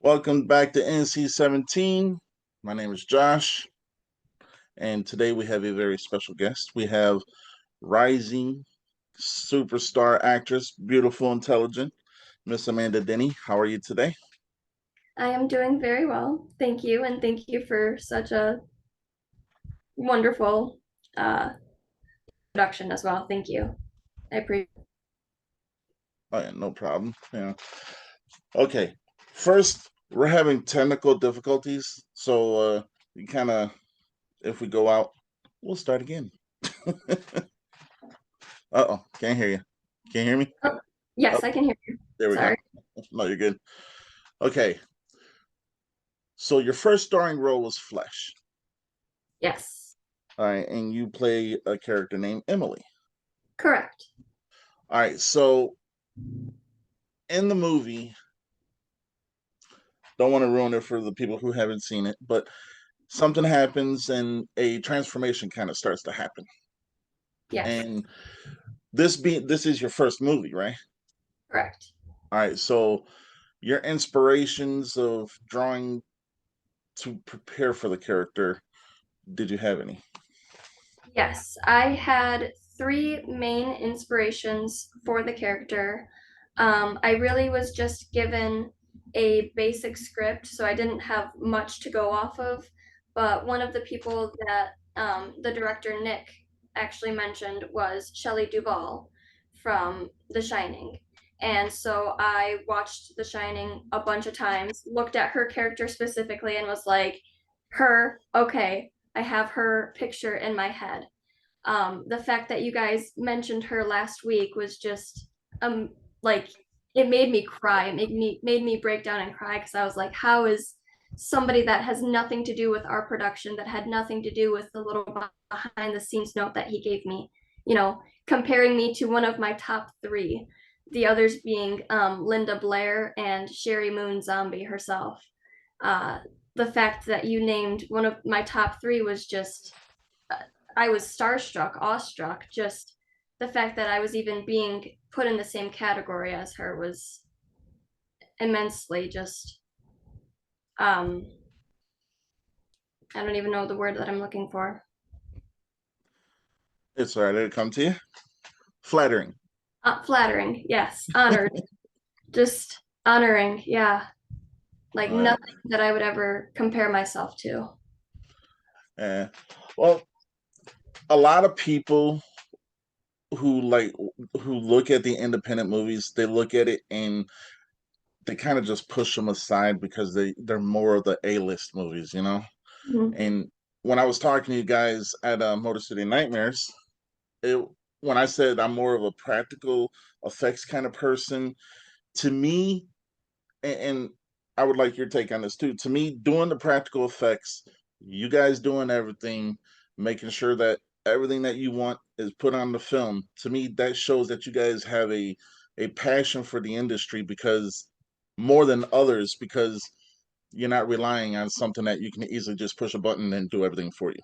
Welcome back to NC-17. My name is Josh, and today we have a very special guest. We have rising superstar actress, beautiful, intelligent, Miss Amanda Denney. How are you today? I am doing very well. Thank you. And thank you for such a wonderful uh, production as well. Thank you. I appreciate Oh yeah, no problem. Yeah. Okay. First, we're having technical difficulties, so we kind of, if we go out, we'll start again. Uh-oh, can't hear you. Can't hear me? Oh, Oh, yes, I can hear you. there we go. Sorry. No, you're good. Okay. So your first starring role was Flesh. Yes, All right, and you play a character named Emily. correct. All right, so in the movie, don't want to ruin it for the people who haven't seen it, but something happens and a transformation kind of starts to happen. Yes, And this is your first movie, right? correct. All right, so your inspirations of drawing to prepare for the character, did you have any? Yes, I had three main inspirations for the character. I really was just given a basic script, so I didn't have much to go off of. But one of the people that the director Nikk actually mentioned was Shelley Duvall from The Shining. And so I watched The Shining a bunch of times, looked at her character specifically, and was like, her, okay, I have her picture in my head. The fact that you guys mentioned her last week was just like it made me cry. It made me break down and cry because I was like, how is somebody that has nothing to do with our production, that had nothing to do with the little behind the scenes note that he gave me, comparing me to one of my top three, the others being Linda Blair and Sherry Moon Zombie herself. Uh, the fact that you named one of my top three was just I was starstruck, awestruck. Just the fact that I was even being put in the same category as her was immensely just um I don't even know the word that I'm looking for. It's all right, it'll come to you. Flattering. Flattering, yes. Honored, just honoring, yeah. Like All right. nothing that I would ever compare myself to. Uh, well, a lot of people who like who look at the independent movies, they look at it and they kind of just push them aside because they're more of the A-list movies, you know. Mhm. And when I was talking to you guys at Motor City Nightmares, it when I said I'm more of a practical effects kind of person, to me, and I would like your take on this too. To me, doing the practical effects, you guys doing everything, making sure that everything that you want is put on the film. To me, that shows that you guys have a passion for the industry because more than others, because you're not relying on something that you can easily just push a button and do everything for you.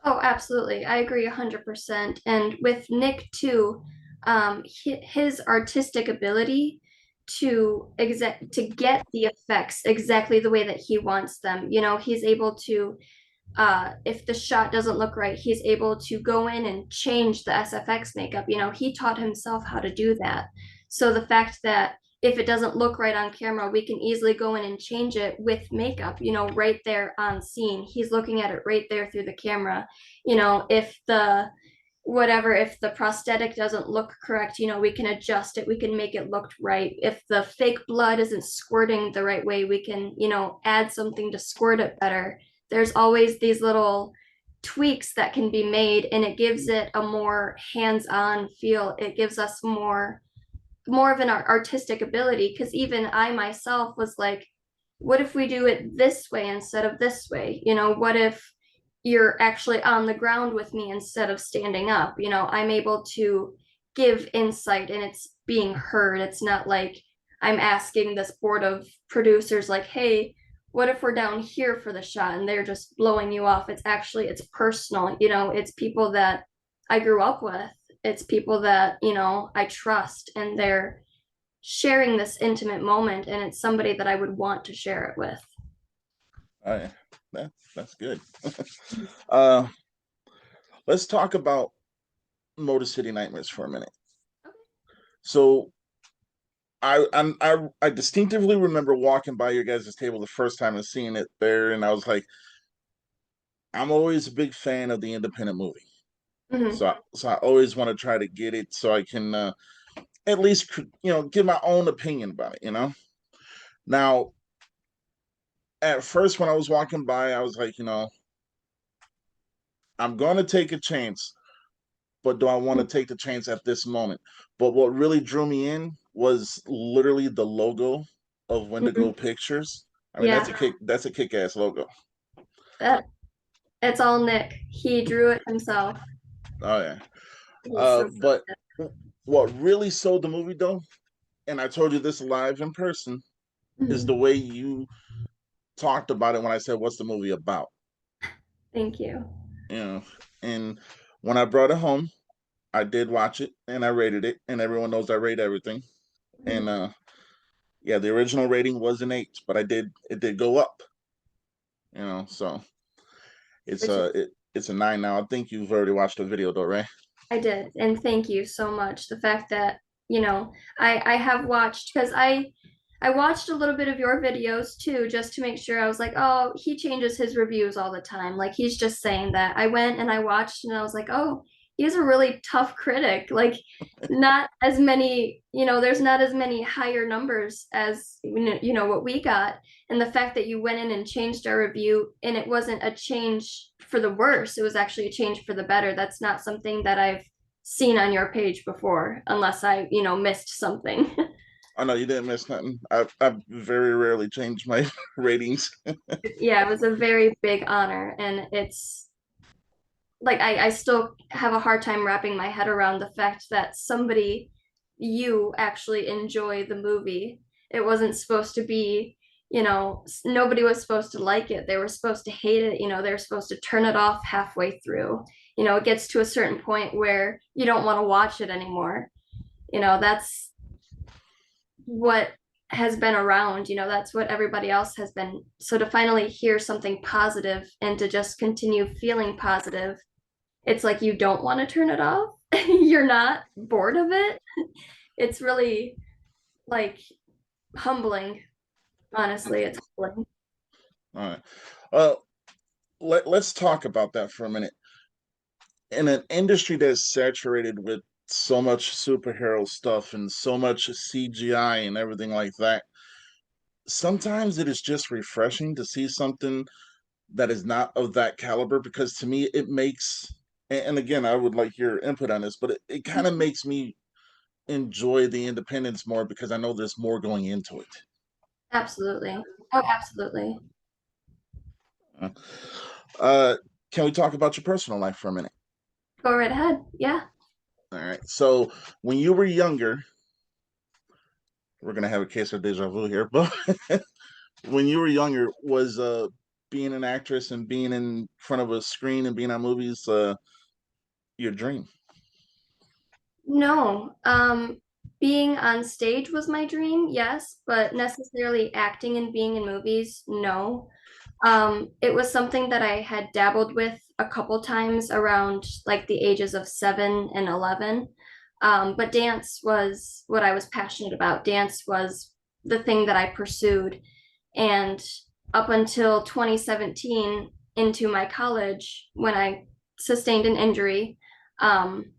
Oh, absolutely. I agree 100%. And with Nikk too, his artistic ability to get the effects exactly the way that he wants them. He's able to if the shot doesn't look right, he's able to go in and change the SFX makeup. He taught himself how to do that. So the fact that if it doesn't look right on camera, we can easily go in and change it with makeup, right there on scene. He's looking at it right there through the camera. If the prosthetic doesn't look correct, we can adjust it, we can make it look right. If the fake blood isn't squirting the right way, we can, add something to squirt it better. There's always these little tweaks that can be made, and it gives it a more hands-on feel. It gives us more of an artistic ability, because even I myself was like, what if we do it this way instead of this way? What if you're actually on the ground with me instead of standing up? I'm able to give insight and it's being heard. It's not like I'm asking this board of producers, like, hey, what if we're down here for the shot, and they're just blowing you off. It's personal. It's people that I grew up with. It's people that I trust, and sharing this intimate moment, and it's somebody that I would want to share it with. Oh, yeah. That's good. uh, let's talk about Motor City Nightmares for a minute. So I distinctively remember walking by your guys' table the first time and seeing it there, and I was like, I'm always a big fan of the independent movie. Mm-hmm. So I always want to try to get it so I can at least give my own opinion about it. Now at first when I was walking by, I was like, I'm going to take a chance, but do I want to take the chance at this moment? But what really drew me in was literally the logo of Mm-hmm. Wendigo Pictures. I mean, Yeah, that's a kick-ass logo. that it's all Nikk. He drew it himself. Oh yeah. He's so But what really sold the movie though, and I told you this live in person, is the Mhm. way you talked about it when I said, "What's the movie about?" Thank you. You know, and when I brought it home, I did watch it and I rated it, and everyone knows I rate everything. And Mhm. yeah, the original rating was an 8, but it did go up. So it's Which it's a 9 now. I think you've already watched the video though, right? I did, and thank you so much. The fact that, I have watched, because I watched a little bit of your videos too, just to make sure. I was like, oh, he changes his reviews all the time. Like he's just saying that. I went and I watched and I was like, oh, he's a really tough critic. Like not as many, there's not as many higher numbers as what we got. And the fact that you went in and changed our review, and it wasn't a change for the worse, it was actually a change for the better. That's not something that I've seen on your page before, unless I, missed something. I know you didn't miss nothing. I've very rarely changed my ratings. Yeah, it was a very big honor, and it's like I still have a hard time wrapping my head around the fact that you actually enjoy the movie. It wasn't supposed to be, nobody was supposed to like it. They were supposed to hate it. They were supposed to turn it off halfway through. It gets to a certain point where you don't want to watch it anymore. That's what has been around. That's what everybody else has been. So to finally hear something positive and to just continue feeling positive, it's like you don't want to turn it off. You're not bored of it. It's really like humbling. Honestly, it's humbling. All right. Well, let's talk about that for a minute. In an industry that's saturated with so much superhero stuff and so much CGI and everything like that, sometimes it is just refreshing to see something that is not of that caliber because to me it makes and again I would like your input on this, but it kind of makes me enjoy the independence more because I know there's more going into it. Absolutely. Oh, absolutely. Uh, uh, can we talk about your personal life for a minute? Go right ahead. Yeah. All right. So when you were younger, we're gonna have a case of deja vu here, but when you were younger, was being an actress and being in front of a screen and being on movies your dream? No. Being on stage was my dream, yes, but necessarily acting and being in movies, no. It was something that I had dabbled with a couple times around like the ages of 7 and 11. But dance was what I was passionate about. Dance was the thing that I pursued. And up until 2017, into my college, when I sustained an injury, um,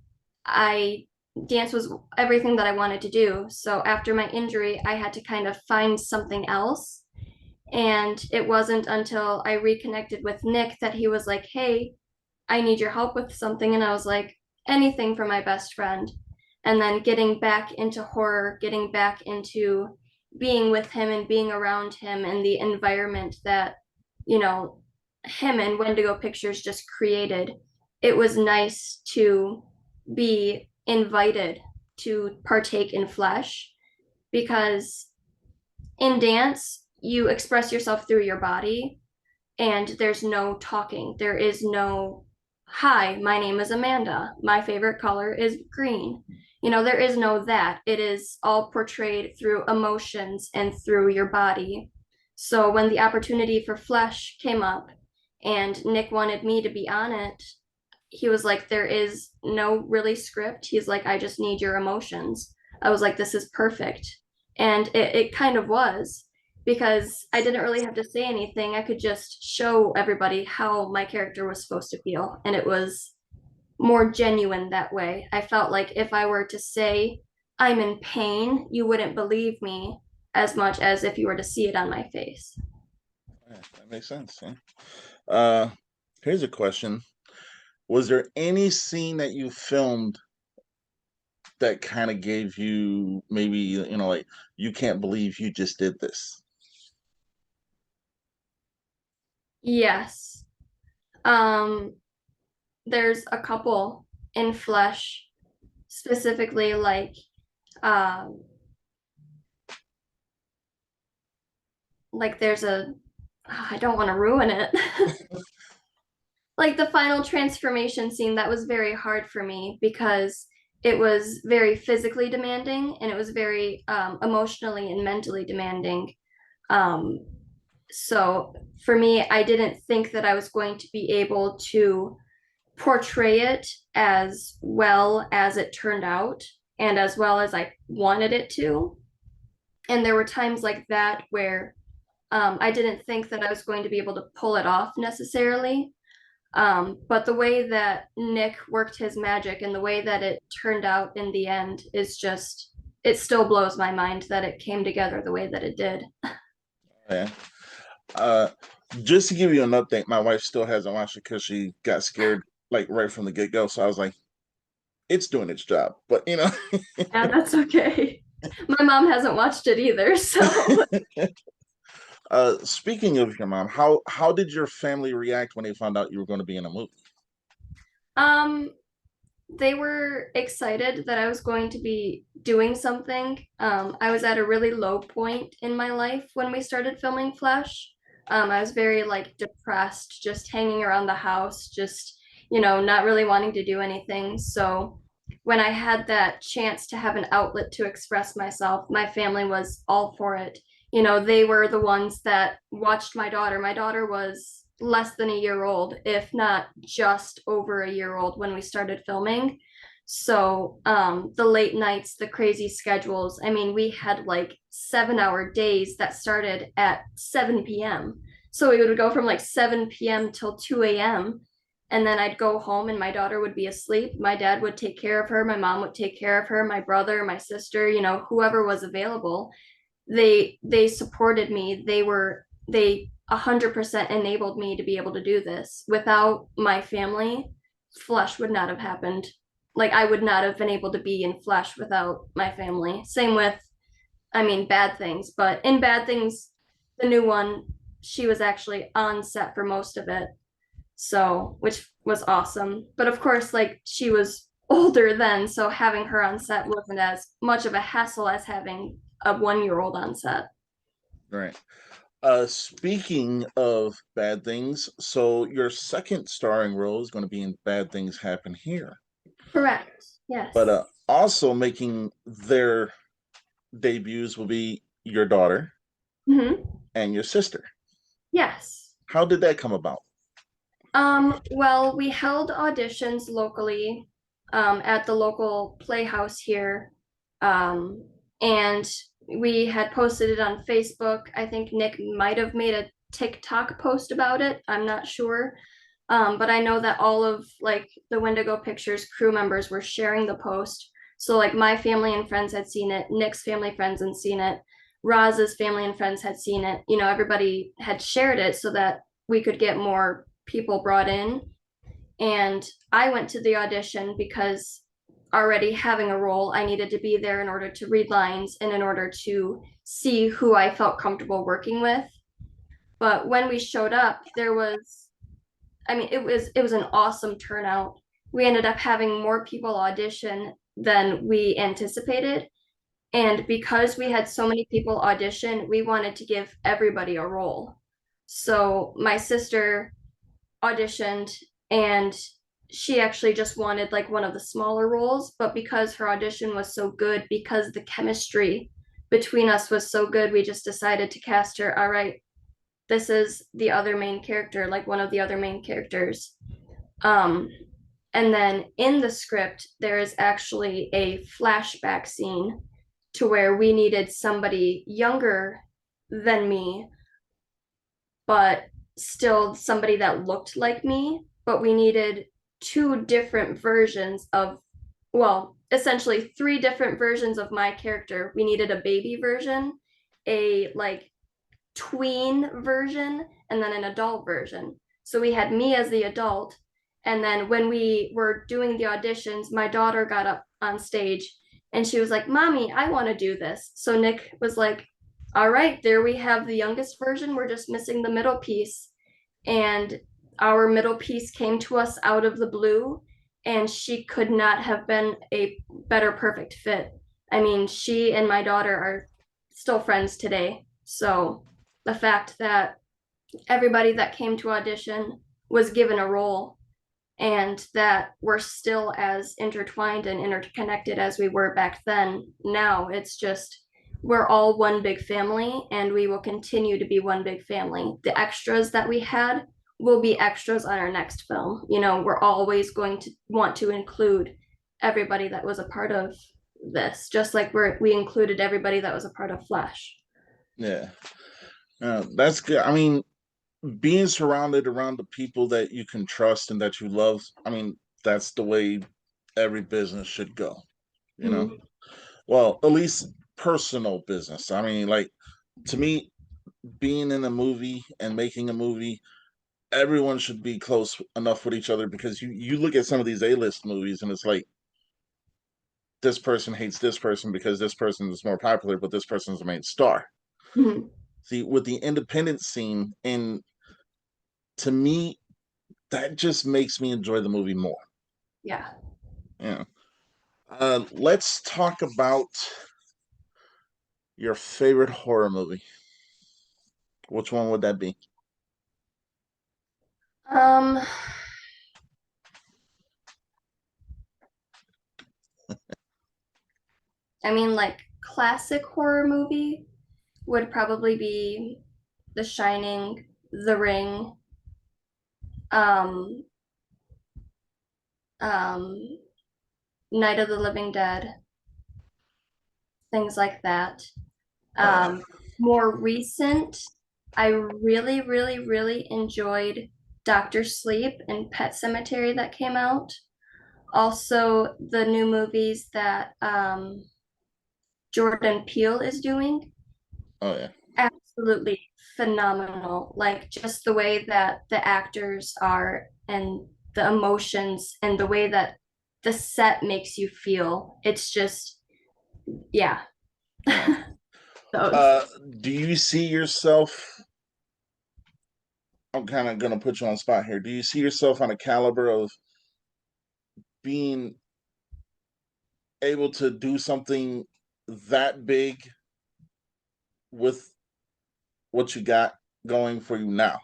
I dance was everything that I wanted to do. So after my injury, I had to kind of find something else. And it wasn't until I reconnected with Nikk that he was like, hey, I need your help with something. And I was like, anything for my best friend. And then getting back into horror, getting back into being with him and being around him and the environment that, you know, him and Wendigo Pictures just created. It was nice to be invited to partake in flesh because in dance, you express yourself through your body and there's no talking. There is no, hi, my name is Amanda. My favorite color is green. There is no that. It is all portrayed through emotions and through your body. So when the opportunity for flesh came up and Nikk wanted me to be on it, he was like, there is no really script. He's like, I just need your emotions. I was like, this is perfect. And it kind of was, because I didn't really have to say anything. I could just show everybody how my character was supposed to feel. And it was more genuine that way. I felt like if I were to say I'm in pain, you wouldn't believe me as much as if you were to see it on my face. Yeah, that makes sense. Yeah. Uh, Here's a question. Was there any scene that you filmed that kind of gave you maybe, like you can't believe you just did this? Yes. Um, there's a couple in flesh, specifically um there's a I don't want to ruin it. Like the final transformation scene, that was very hard for me because it was very physically demanding and it was very emotionally and mentally demanding. Um, so for me, I didn't think that I was going to be able to portray it as well as it turned out and as well as I wanted it to. And there were times like that where I didn't think that I was going to be able to pull it off necessarily. But the way that Nikk worked his magic and the way that it turned out in the end is just, it still blows my mind that it came together the way that it did. Yeah. Uh, just to give you an update, my wife still hasn't watched it because she got scared like right from the get go. So I was like, it's doing its job, but Yeah, that's okay. My mom hasn't watched it either, so Speaking of your mom, how did your family react when they found out you were going to be in a movie? um they were excited that I was going to be doing something. I was at a really low point in my life when we started filming Flash. I was very like depressed, just hanging around the house, just, not really wanting to do anything. So when I had that chance to have an outlet to express myself, my family was all for it. They were the ones that watched my daughter. My daughter was less than a year old, if not just over a year old when we started filming. So the late nights, the crazy schedules. I mean, we had like 7 hour days that started at 7 p.m. So we would go from like 7 p.m. till 2 a.m. And then I'd go home and my daughter would be asleep. My dad would take care of her. My mom would take care of her. My brother, my sister, whoever was available, they supported me. They 100% enabled me to be able to do this. Without my family, Flesh would not have happened. Like I would not have been able to be in Flesh without my family. Same with, I mean, Bad Things, but in Bad Things, the new one, she was actually on set for most of it. So, which was awesome. But of course, like she was older then, so having her on set wasn't as much of a hassle as having a 1 year old on set. Right. Speaking of Bad Things, so your second starring role is going to be in Bad Things Happen Here, Correct. but Yes. also making their debuts will be your daughter Hmm. and your sister. Yes. How did that come about? Well, we held auditions locally, at the local playhouse here. Um, and we had posted it on Facebook. I think Nikk might have made a TikTok post about it. I'm not sure. But I know that all of like the Wendigo Pictures crew members were sharing the post. So like my family and friends had seen it, Nick's family friends had seen it, Roz's family and friends had seen it. Everybody had shared it so that we could get more people brought in. And I went to the audition because already having a role, I needed to be there in order to read lines and in order to see who I felt comfortable working with. But when we showed up, I mean, it was an awesome turnout. We ended up having more people audition than we anticipated. And because we had so many people audition, we wanted to give everybody a role. So my sister auditioned and she actually just wanted like one of the smaller roles, but because her audition was so good, because the chemistry between us was so good, we just decided to cast her. All right, this is the other main character, like one of the other main characters. Um, and then in the script, there is actually a flashback scene to where we needed somebody younger than me, but still somebody that looked like me. But we needed two different versions of, well, essentially three different versions of my character. We needed a baby version, a like tween version, and then an adult version. So we had me as the adult. And then when we were doing the auditions, my daughter got up on stage and she was like, Mommy, I want to do this. So Nikk was like, all right, there we have the youngest version. We're just missing the middle piece. And our middle piece came to us out of the blue, and she could not have been a better perfect fit. I mean, she and my daughter are still friends today. So the fact that everybody that came to audition was given a role and that we're still as intertwined and interconnected as we were back then. Now it's just we're all one big family and we will continue to be one big family. The extras that we had will be extras on our next film. You know, we're always going to want to include everybody that was a part of this, just like we included everybody that was a part of Flash. Yeah. That's good. I mean, being surrounded around the people that you can trust and that you love, I mean, that's the way every business should go, you know? Mm-hmm. Well, at least personal business. I mean, like, to me, being in a movie and making a movie, everyone should be close enough with each other because you look at some of these A-list movies and it's like this person hates this person because this person is more popular, but this person's the main star. Mm-hmm. See, with the independent scene, and to me, that just makes me enjoy the movie more. Yeah. Yeah. Let's talk about your favorite horror movie. Which one would that be? Um, I mean, like classic horror movie would probably be The Shining, The Ring, um, um, Night of the Living Dead, things like that. Oh yeah. Um, More recent, I really, really, really enjoyed Doctor Sleep and Pet Cemetery that came out. Also, the new movies that Jordan Peele is doing. Oh yeah. Absolutely phenomenal. Like just the way that the actors are and the emotions and the way that the set makes you feel. It's just, yeah, Yeah. those. Uh, do you see yourself? I'm kind of gonna put you on the spot here. Do you see yourself on a caliber of being able to do something that big with what you got going for you now?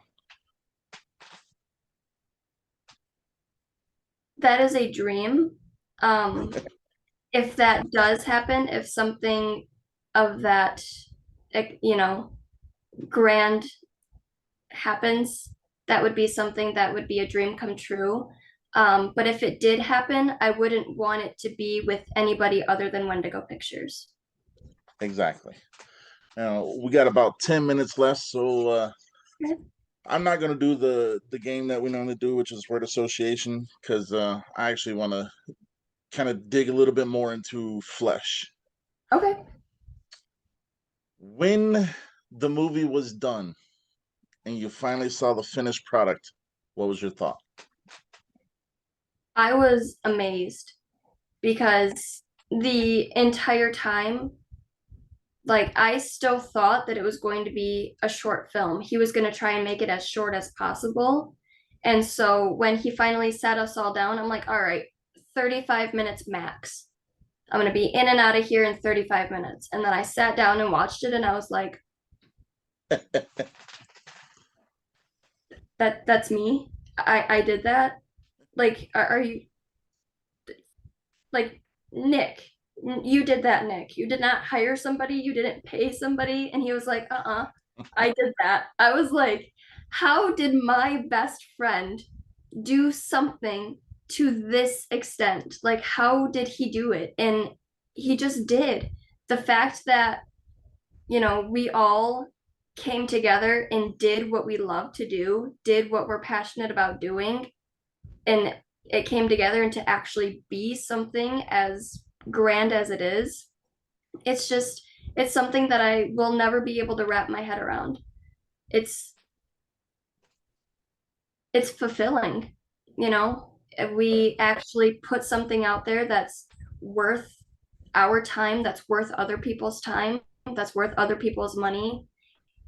That is a dream. Um, if that does happen, if something of that, you know, grand happens, that would be something that would be a dream come true. But if it did happen, I wouldn't want it to be with anybody other than Wendigo Pictures. Exactly. We got about 10 minutes left, so I'm not gonna do the game that we normally do, which is word association, because I actually want to kind of dig a little bit more into flesh. Okay. When the movie was done and you finally saw the finished product, what was your thought? I was amazed because the entire time, like, I still thought that it was going to be a short film. He was going to try and make it as short as possible. And so when he finally sat us all down, I'm like, all right, 35 minutes max. I'm going to be in and out of here in 35 minutes. And then I sat down and watched it and I was like, that's me. I did that. Like, are you like Nikk? You did that, Nikk. You did not hire somebody. You didn't pay somebody. And he was like, I did that. I was like, how did my best friend do something to this extent? Like, how did he do it? And he just did. The fact that, we all came together and did what we love to do, did what we're passionate about doing, and it came together and to actually be something as grand as it is, it's just, it's something that I will never be able to wrap my head around. It's it's fulfilling, you know? Right. We actually put something out there that's worth our time, that's worth other people's time, that's worth other people's money.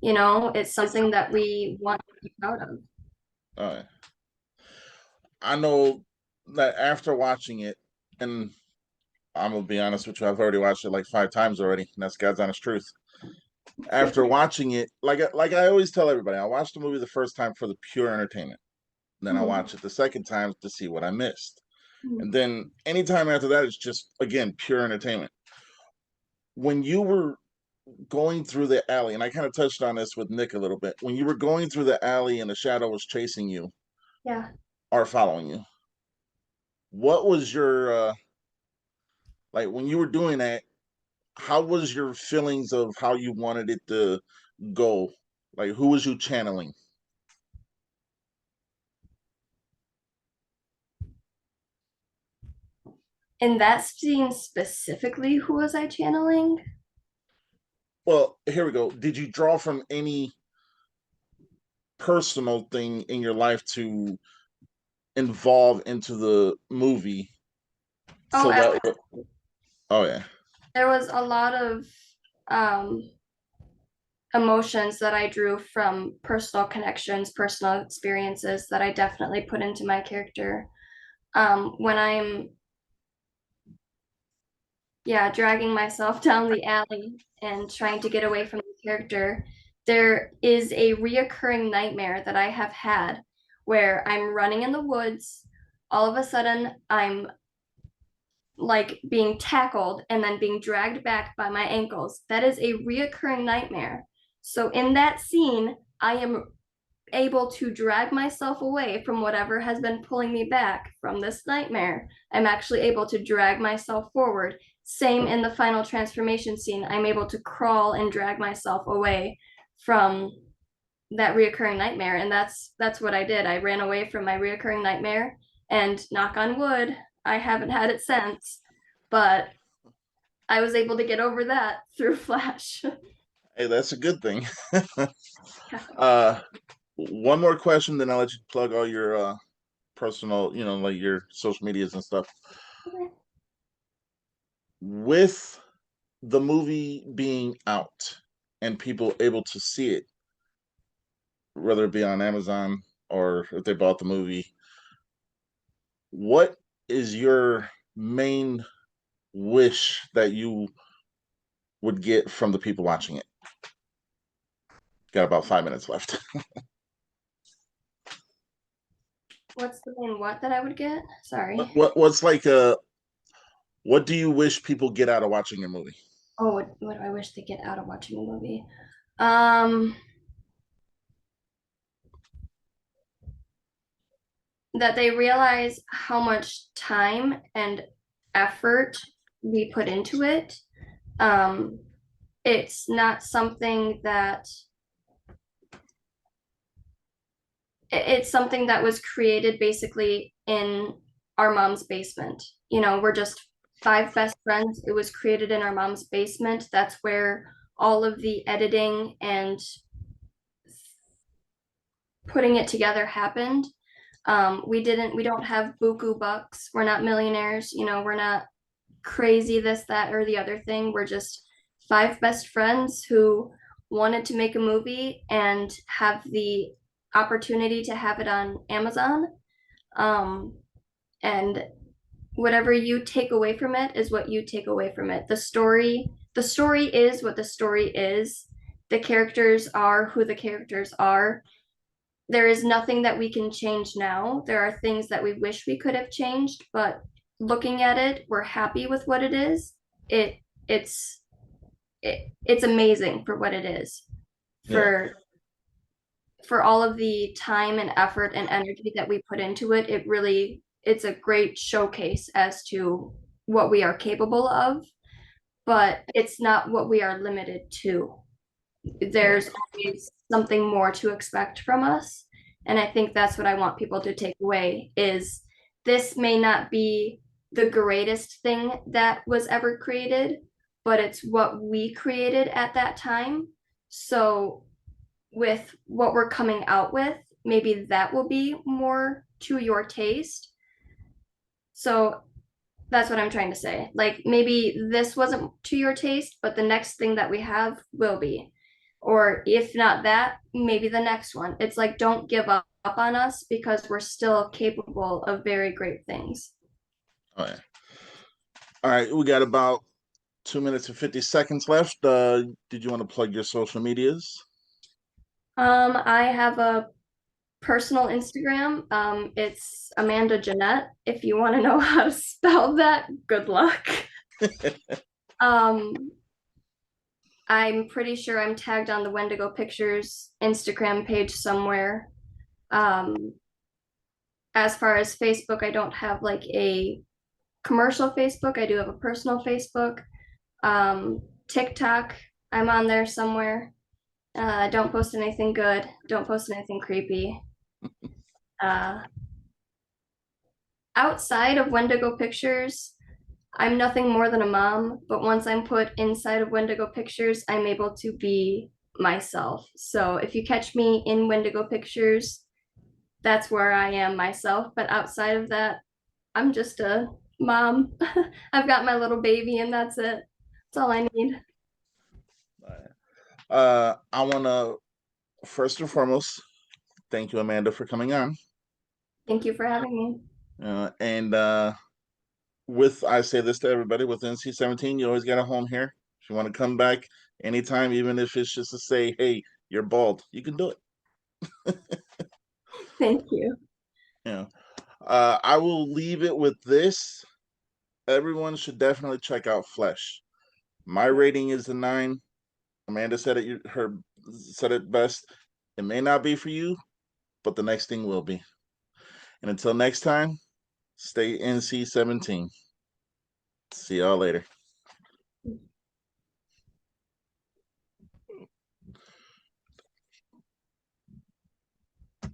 It's something that we want to be proud of. All right. I know that after watching it, and I'm gonna be honest with you, I've already watched it like 5 times already, and that's God's honest truth. After watching it, like I always tell everybody, I watched the movie the first time for the pure entertainment. Then I Mhm. watch it the second time to see what I missed. And then anytime after that, it's just again pure entertainment. When you were going through the alley, and I kind of touched on this with Nikk a little bit, when you were going through the alley and the shadow was chasing you Yeah. or following you, what was your like when you were doing that? How was your feelings of how you wanted it to go? Like who was you channeling? In that scene specifically, who was I channeling? Well, here we go. Did you draw from any personal thing in your life to involve into the movie? Oh, So that, oh yeah, there was a lot of um, emotions that I drew from personal connections, personal experiences that I definitely put into my character. When I'm, yeah, dragging myself down the alley and trying to get away from the character, there is a reoccurring nightmare that I have had where I'm running in the woods. All of a sudden, I'm like being tackled and then being dragged back by my ankles. That is a reoccurring nightmare. So in that scene, I am able to drag myself away from whatever has been pulling me back from this nightmare. I'm actually able to drag myself forward. Same in the final transformation scene. I'm able to crawl and drag myself away from that reoccurring nightmare. And that's what I did. I ran away from my reoccurring nightmare, and knock on wood, I haven't had it since. But I was able to get over that through Flash. hey, that's a good thing. uh, one more question, then I'll let you plug all your personal, like your social medias and stuff. With the movie being out and people able to see it, whether it be on Amazon or if they bought the movie, what is your main wish that you would get from the people watching it? Got about 5 minutes left. What's the main what that I would get? what, Sorry. what what's like what do you wish people get out of watching your movie? Oh, what do I wish to get out of watching a movie? Um, that they realize how much time and effort we put into it. Um, it's not something that it's something that was created basically in our mom's basement. We're just five best friends. It was created in our mom's basement. That's where all of the editing and putting it together happened. We don't have buku bucks. We're not millionaires. We're not crazy this, that, or the other thing. We're just five best friends who wanted to make a movie and have the opportunity to have it on Amazon. Um, and whatever you take away from it is what you take away from it. The story is what the story is. The characters are who the characters are. there is nothing that we can change now. There are things that we wish we could have changed, but looking at it, we're happy with what it is. It it's it's amazing for what it is. Yeah. For all of the time and effort and energy that we put into it, it's a great showcase as to what we are capable of, but it's not what we are limited to. Right. There's always something more to expect from us. And I think that's what I want people to take away is this may not be the greatest thing that was ever created, but it's what we created at that time. So with what we're coming out with, maybe that will be more to your taste. So that's what I'm trying to say. Like maybe this wasn't to your taste, but the next thing that we have will be. Or if not that, maybe the next one. It's like don't give up on us because we're still capable of very great things. All right. All right. We got about 2 minutes and 50 seconds left. Did you want to plug your social medias? I have a personal Instagram. It's Amanda Jeanette. If you want to know how to spell that, good luck. Um, I'm pretty sure I'm tagged on the Wendigo Pictures Instagram page somewhere. Um, as far as Facebook, I don't have like a commercial Facebook. I do have a personal Facebook. TikTok, I'm on there somewhere. Don't post anything good. Don't post anything creepy. Uh, outside of Wendigo Pictures, I'm nothing more than a mom, but once I'm put inside of Wendigo Pictures, I'm able to be myself. So if you catch me in Wendigo Pictures, that's where I am myself. But outside of that, I'm just a mom. I've got my little baby, and that's it. That's all I need. I want to first and foremost thank you, Amanda, for coming on. Thank you for having me. And with I say this to everybody with NC-17, you always got a home here. If you want to come back anytime, even if it's just to say, "Hey, you're bald," you can do it. Thank you. Yeah. I will leave it with this. Everyone should definitely check out Flesh. My rating is a 9. Amanda said said it best. It may not be for you, but the next thing will be. And until next time, stay NC-17. See y'all later.